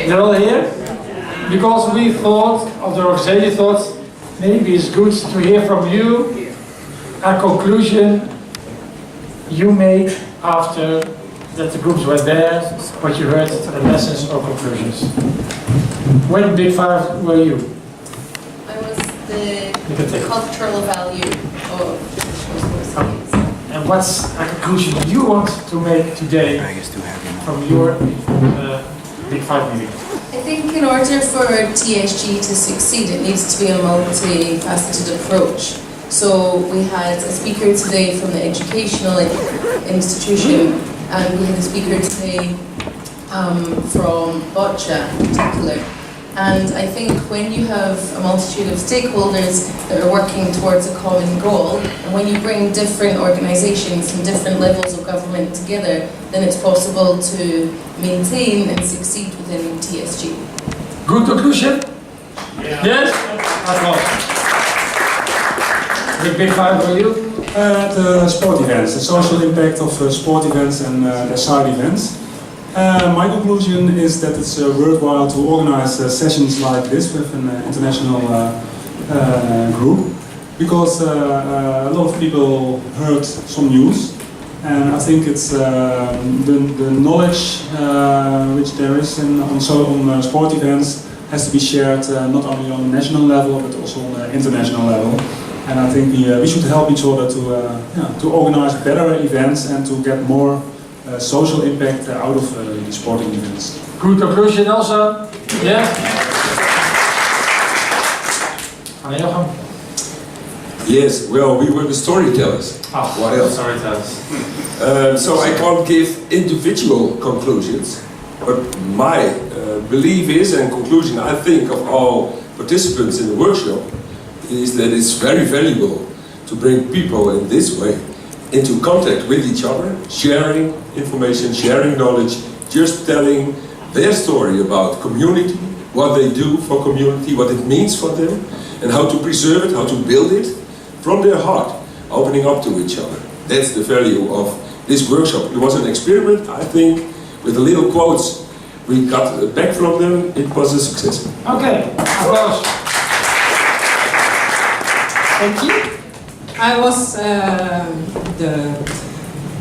They're all here? Because we thought, of the organization thought, maybe it's good to hear from you a conclusion you made after that the groups were there, what you heard, the lessons or conclusions. When Big Five were you? I was the cultural value of and what's a conclusion you want to make today from your Big Five meeting? I think in order for TSG to succeed, it needs to be a multifaceted approach. So we had a speaker today from the educational institution, and we had a speaker today from Boccia in particular. And I think when you have a multitude of stakeholders that are working towards a common goal, and when you bring different organizations and different levels of government together, then it's possible to maintain and succeed within TSG. Good conclusion? Yeah. Yes? With Big Five for you? The sport events, the social impact of sport events and their side events. My conclusion is that it's worthwhile to organize sessions like this with an international group, because a lot of people heard some news, and I think it's the knowledge which there is on sport events has to be shared not only on the national level but also on the international level. And I think we should help each other to organize better events and to get more social impact out of the sporting events. Good conclusion also. Yes? Yes, well, we were the storytellers. Oh, what else? Storytellers. So I can't give individual conclusions, but my belief is, and conclusion I think of all participants in the workshop, is that it's very valuable to bring people in this way into contact with each other, sharing information, sharing knowledge, just telling their story about community, what they do for community, what it means for them, and how to preserve it, how to build it from their heart, opening up to each other. That's the value of this workshop. It was an experiment, I think, with the little quotes we got back from them. It was a success. Okay, applause. Thank you. I was the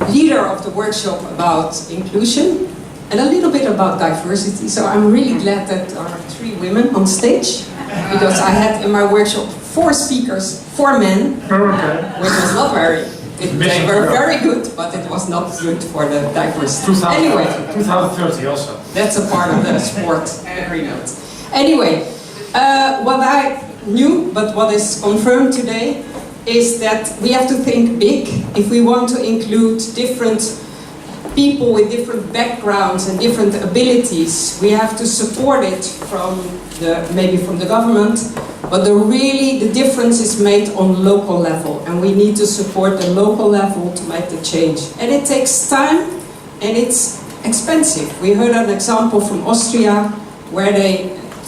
leader of the workshop about inclusion and a little bit about diversity. So I'm really glad that there are 3 women on stage, because I had in my workshop 4 speakers, 4 men, which was not very. They were very good, but it was not good for the diversity. Anyway, 2030 also. That's a part of the sport agreement. Anyway, what I knew, but what is confirmed today, is that we have to think big if we want to include different people with different backgrounds and different abilities. We have to support it from maybe from the government, but the difference is made on local level, and we need to support the local level to make the change. And it takes time and it's expensive. We heard an example from Austria where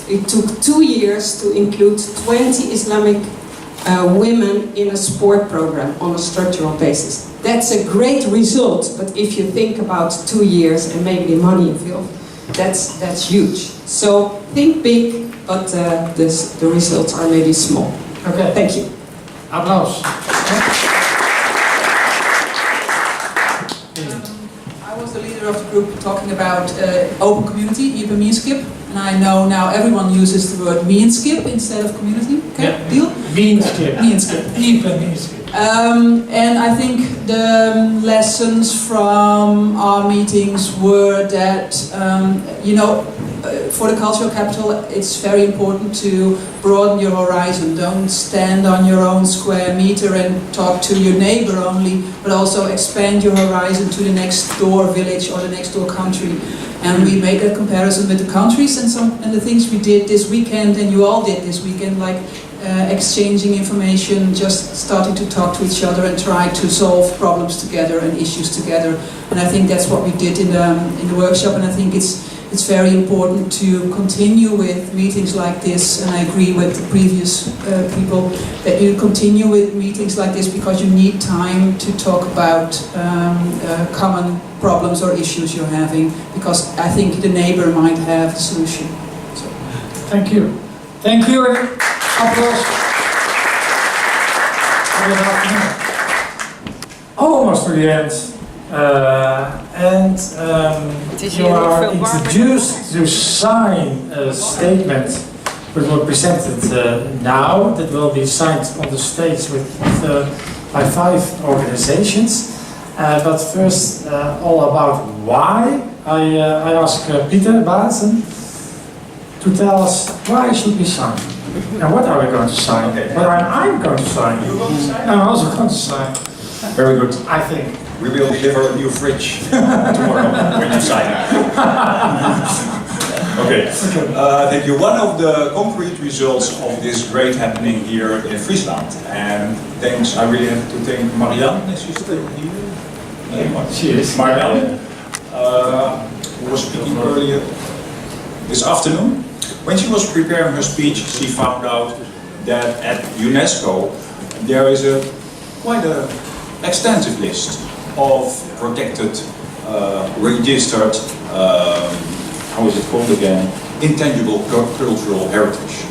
it took 2 years to include 20 Islamic women in a sport program on a structural basis. That's a great result, but if you think about 2 years and maybe the money involved, that's huge. So think big, but the results are maybe small. Okay. Thank you. Applaus. I was the leader of the group talking about open community, gemeenschap. And I know now everyone uses the word gemeenschap instead of community. Okay, yeah. Deal? Gemeenschap. And I think the lessons from our meetings were that, for the cultural capital, it's very important to broaden your horizon. Don't stand on your own square meter and talk to your neighbor only, but also expand your horizon to the next door village or the next door country. And we made a comparison with the countries and the things we did this weekend, and you all did this weekend, like exchanging information, just starting to talk to each other and try to solve problems together and issues together. And I think that's what we did in the workshop, and I think it's very important to continue with meetings like this, and I agree with the previous people that you continue with meetings like this because you need time to talk about common problems or issues you're having, because I think the neighbor might have the solution. So. Thank you. Thank you. Applause. Good afternoon. Almost to the end. You are introduced to sign a statement that will be presented now, that will be signed on the stage by 5 organizations. But first, all about why. I ask Peter Baatsen to tell us why should we sign. And what are we going to sign? What I'm going to sign. I'm also going to sign. Very good. I think. We will deliver a new fridge tomorrow when you sign it. Okay. Thank you. One of the concrete results of this great happening here in Friesland, and thanks, I really have to thank Marianne, is she still here? She is. Marianne, who was speaking earlier this afternoon. When she was preparing her speech, she found out that at UNESCO there is quite an extensive list of protected, registered, how is it called again, intangible cultural heritage.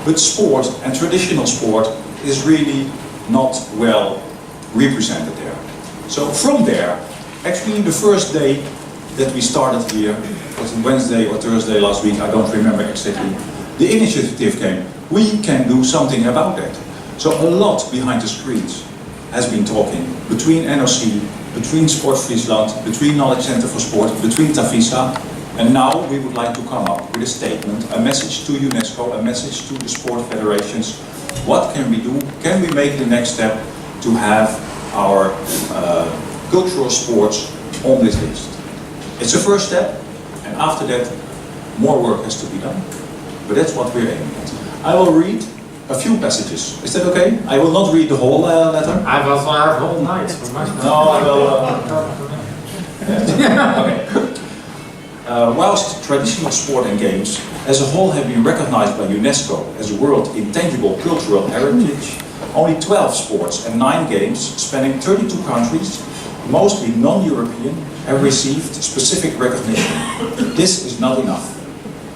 But sport and traditional sport is really not well represented there. So from there, actually the first day that we started here, was it Wednesday or Thursday last week, I don't remember exactly, the initiative came, we can do something about that. So a lot behind the screens has been talking between NOC, between Sport Friesland, between Knowledge Center for Sport, between TAFISA, and now we would like to come up with a statement, a message to UNESCO, a message to the sport federations. What can we do? Can we make the next step to have our cultural sports on this list? It's a first step, and after that, more work has to be done. But that's what we're aiming at. I will read a few passages. Is that okay? I will not read the whole letter. I will have whole night. No, I will. Okay. Whilst traditional sport and games as a whole have been recognized by UNESCO as World Intangible Cultural Heritage, only 12 sports and 9 games spanning 32 countries, mostly non-European, have received specific recognition. This is not enough.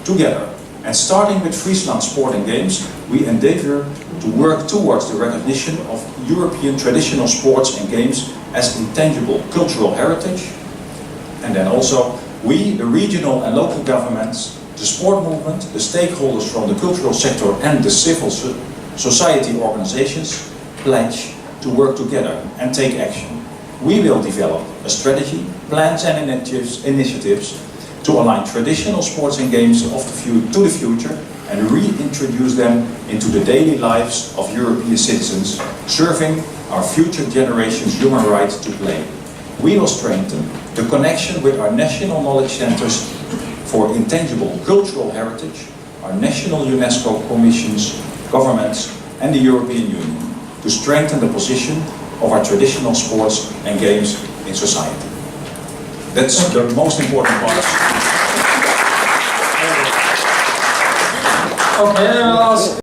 Together, and starting with Friesland Sport and Games, we endeavour to work towards the recognition of European traditional sports and games as intangible cultural heritage. And then also, we, the regional and local governments, the sport movement, the stakeholders from the cultural sector and the civil society organizations pledge to work together and take action. We will develop a strategy, plans and initiatives to align traditional sports and games to the future and reintroduce them into the daily lives of European citizens, serving our future generations' human right to play. We will strengthen the connection with our national knowledge centers for intangible cultural heritage, our national UNESCO commissions, governments and the European Union to strengthen the position of our traditional sports and games in society. That's the most important part. Okay, I'll ask